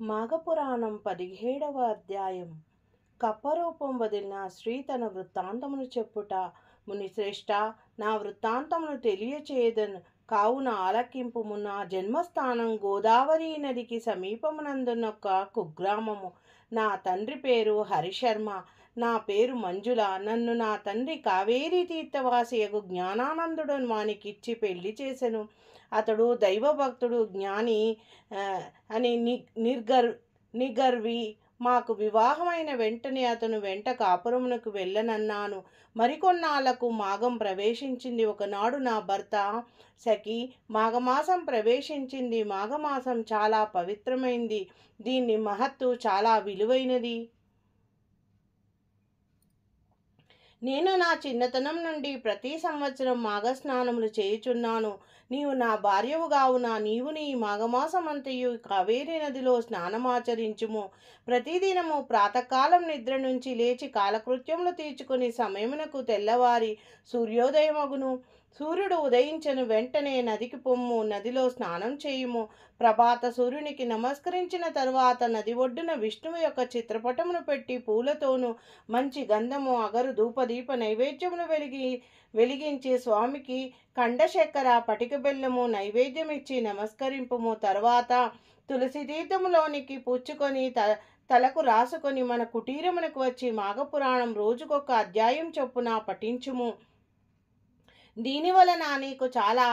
మాఘపురాణం 17వ అధ్యాయం. కప్పరూపం వదిలిన స్త్రీ తన వృత్తాంతమును చెప్పుట. మునిశ్రేష్ఠ, నా వృత్తాంతమును తెలియచేయదను కావున ఆలకింపుము. నా జన్మస్థానం గోదావరి నదికి సమీపమునందునొక్క కుగ్రామము. నా తండ్రి పేరు హరిశర్మ, నా పేరు మంజుల. నన్ను నా తండ్రి కావేరీ తీర్థవాసియగు జ్ఞానానందుడు వానికిచ్చి పెళ్లి చేసెను. అతడు దైవభక్తుడు, జ్ఞాని అని నిగర్వి. మాకు వివాహమైన వెంటనే అతను వెంట కాపురమునకు వెళ్ళనన్నాను. మరికొన్నాళ్లకు మాఘం ప్రవేశించింది. ఒకనాడు నా భర్త సఖి, మాఘమాసం ప్రవేశించింది. మాఘమాసం చాలా పవిత్రమైంది. దీని మహత్తు చాలా విలువైనది. నేను నా చిన్నతనం నుండి ప్రతి సంవత్సరం మాఘస్నానములు చేయుచున్నాను. నీవు నా భార్యవు కావున నీవు నీ మాఘమాసమంతయు కావేరీ నదిలో స్నానమాచరించుము. ప్రతిదినము ప్రాతకాలం నిద్ర నుంచి లేచి కాలకృత్యములు తీర్చుకుని సమయమునకు తెల్లవారి సూర్యోదయమగును. సూర్యుడు ఉదయించను వెంటనే నదికి పొమ్ము, నదిలో స్నానం చేయుము. ప్రభాత సూర్యునికి నమస్కరించిన తరువాత నది ఒడ్డున విష్ణువు యొక్క చిత్రపటమును పెట్టి పూలతోనూ మంచి గంధము, అగరు, ధూపదీప నైవేద్యమును వెలిగించి స్వామికి కండశెక్కర, పటిక బెల్లము నైవేద్యమిచ్చి నమస్కరింపుము. తర్వాత తులసి తీర్థములోనికి పుచ్చుకొని తలకు రాసుకొని మన కుటీరమునకు వచ్చి మాఘపురాణం రోజుకొక అధ్యాయం చొప్పున పఠించుము. దీనివలన నీకు చాలా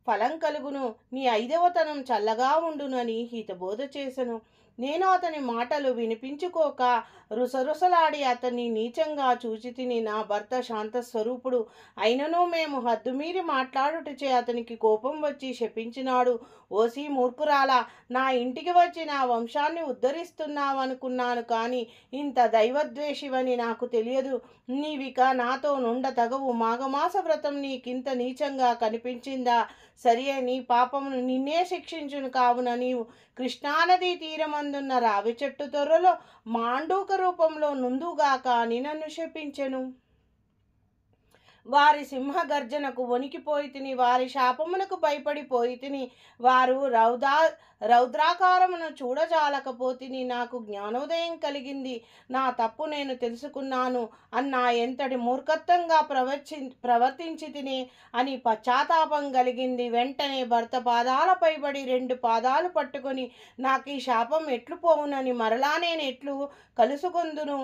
ఫలం కలుగును. నీ 5వతనం చల్లగా ఉండునని హితబోధ చేసెను. నేను అతని మాటలు వినిపించుకోక రుసరుసలాడి అతన్ని నీచంగా చూచి తిని. నా భర్త శాంతస్వరూపుడు అయినను మేము హద్దుమీరి మాట్లాడుటచే అతనికి కోపం వచ్చి శపించినాడు. ఓసి మూర్ఖురాలా, నా ఇంటికి వచ్చి నా వంశాన్ని ఉద్ధరిస్తున్నావనుకున్నాను, కానీ ఇంత దైవద్వేషివని నాకు తెలియదు. నీవిక నాతో నుండ తగవు. మాఘమాస వ్రతం నీకింత నీచంగా కనిపించిందా? సరియే, నీ పాపమును నిన్నే శిక్షించును. కావున నీవు కృష్ణానదీ తీరమందున్న రావి చెట్టు తొర్రలో మాండూక రూపంలో నుందుగాక అని నన్ను శపించెను. వారి సింహ గర్జనకు వణికిపోయి తిని, వారి శాపమునకు భయపడిపోయి తిని, వారు రౌద్రాకారమును చూడజాలకపోతిని. నాకు జ్ఞానోదయం కలిగింది. నా తప్పు నేను తెలుసుకున్నాను. అన్నా ఎంతటి మూర్ఖత్వంగా ప్రవర్తించి తిని అని పశ్చాత్తాపం కలిగింది. వెంటనే భర్త పాదాలపై పడి 2 పాదాలు పట్టుకొని, నాకు ఈ శాపం ఎట్లు పోవునని, మరలా నేను ఎట్లు కలుసుకొందును,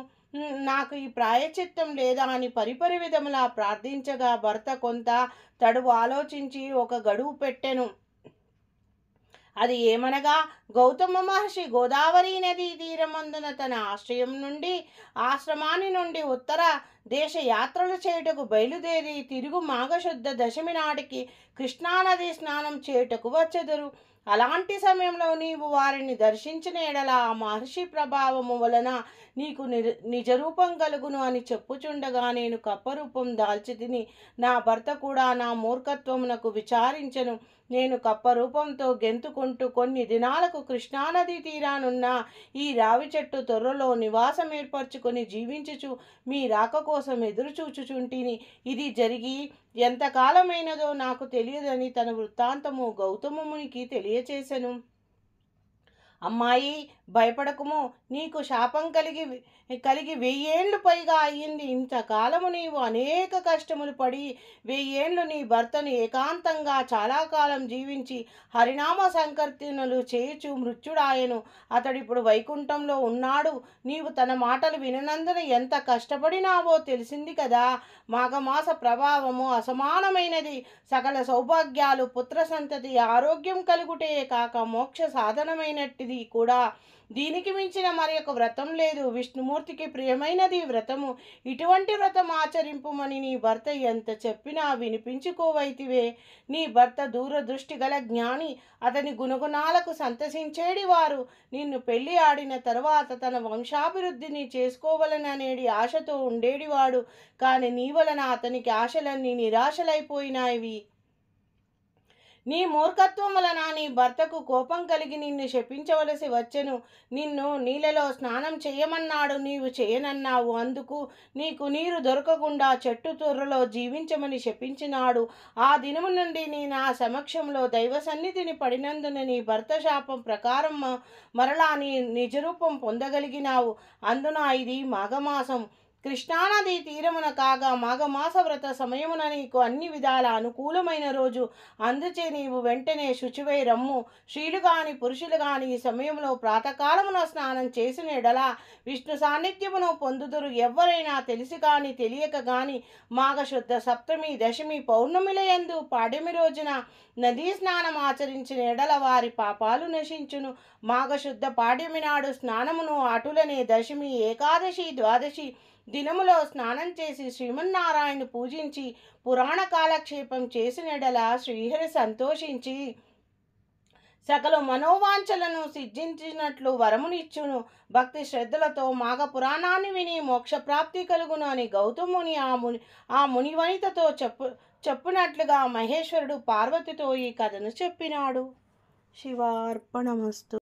నాకు ఈ ప్రాయచిత్తం లేదా అని పరిపరి విధములా ప్రార్థించగా భర్త కొంత తడువు ఆలోచించి ఒక గడువు పెట్టెను. అది ఏమనగా, గౌతమ మహర్షి గోదావరి నదీ తీరమందున తన ఆశ్రమాన్ని నుండి ఉత్తర దేశ యాత్రలు చేయుటకు బయలుదేరి తిరుగు మాఘశుద్ధ దశమి నాటికి కృష్ణానది స్నానం చేయుటకు వచ్చెదరు. అలాంటి సమయంలో నీవు వారిని దర్శించిన ఎడల ఆ మహర్షి ప్రభావము వలన నీకు నిజరూపం కలుగును అని చెప్పుచుండగా నేను కప్పరూపం దాల్చి తిని. నా భర్త కూడా నా మూర్ఖత్వమునకు విచారించెను. నేను కప్పరూపంతో గెంతుకుంటూ కొన్ని దినాలకు కృష్ణానదీ తీరానున్న ఈ రావి చెట్టు తొర్రలో నివాసం ఏర్పరచుకొని జీవించుచు మీ రాక కోసం ఎదురుచూచుచుంటిని. ఇది జరిగి ఎంతకాలమైనదో నాకు తెలియదని తన వృత్తాంతము గౌతమునికి తెలియచేసెను. అమ్మాయి, భయపడకుము. నీకు శాపం కలిగి 1000 ఏండ్లు పైగా అయ్యింది. ఇంతకాలము నీవు అనేక కష్టములు పడి 1000 ఏండ్లు నీ భర్తను ఏకాంతంగా చాలా కాలం జీవించి హరినామ సంకీర్తనలు చేయుచు మృత్యుడాయను. అతడిప్పుడు వైకుంఠంలో ఉన్నాడు. నీవు తన మాటలు విననందున ఎంత కష్టపడినావో తెలిసింది కదా. మాఘమాస ప్రభావము అసమానమైనది. సకల సౌభాగ్యాలు, పుత్ర సంతతి, ఆరోగ్యం కలుగుటే కాక మోక్ష సాధనమైనట్టిది కూడా. దీనికి మించిన మరి ఒక వ్రతం లేదు. విష్ణుమూర్తికి ప్రియమైనది వ్రతము. ఇటువంటి వ్రతం ఆచరింపుమని నీ భర్త ఎంత చెప్పినా వినిపించుకోవైతివే. నీ భర్త దూరదృష్టి గల జ్ఞాని. అతని గుణగుణాలకు సంతసించేడివారు. నిన్ను పెళ్లి ఆడిన తరువాత తన వంశాభివృద్ధిని చేసుకోవాలననేది ఆశతో ఉండేడివాడు. కానీ నీ వలన అతనికి ఆశలన్నీ నిరాశలైపోయినాయి. నీ మూర్ఖత్వం వలన నీ భర్తకు కోపం కలిగి నిన్ను శపించవలసి వచ్చెను. నిన్ను నీళ్ళలో స్నానం చేయమన్నాడు, నీవు చేయనన్నావు. అందుకు నీకు నీరు దొరకకుండా చెట్టు తొర్రలో జీవించమని శపించినాడు. ఆ దినము నుండి నీ నా సమక్షంలో దైవ సన్నిధిని పడినందున నీ భర్త శాపం ప్రకారం మరలా నీ నిజరూపం పొందగలిగినావు. అందున ఇది మాఘమాసం, కృష్ణానది తీరమున కాగా మాఘమాస వ్రత సమయమున నీకు అన్ని విధాల అనుకూలమైన రోజు. అందుచే నీవు వెంటనే శుచివై రమ్ము. స్త్రీలు గాని పురుషులు గాని ఈ సమయంలో ప్రాతకాలమున స్నానం చేసిన ఎడల విష్ణు సాన్నిధ్యమును పొందుదురు. ఎవరైనా తెలిసి గాని తెలియక గాని మాఘశుద్ధ సప్తమి, దశమి, పౌర్ణమిలయందు పాడ్యమి రోజున నదీ స్నానం ఆచరించిన ఎడల వారి పాపాలు నశించును. మాఘశుద్ధ పాడ్యమి నాడు స్నానమును అటులనే దశమి, ఏకాదశి, ద్వాదశి దినములో స్నానం చేసి శ్రీమన్నారాయణ పూజించి పురాణ కాలక్షేపం చేసినడల శ్రీహరి సంతోషించి సకల మనోవాంఛలను సిద్ధించినట్లు వరమునిచ్చును. భక్తి శ్రద్ధలతో మాఘ పురాణాన్ని విని మోక్షప్రాప్తి కలుగును అని గౌతముని ఆ మునివనితతో చెప్పునట్లుగా మహేశ్వరుడు పార్వతితో ఈ కథను చెప్పినాడు. శివార్పణమస్తు.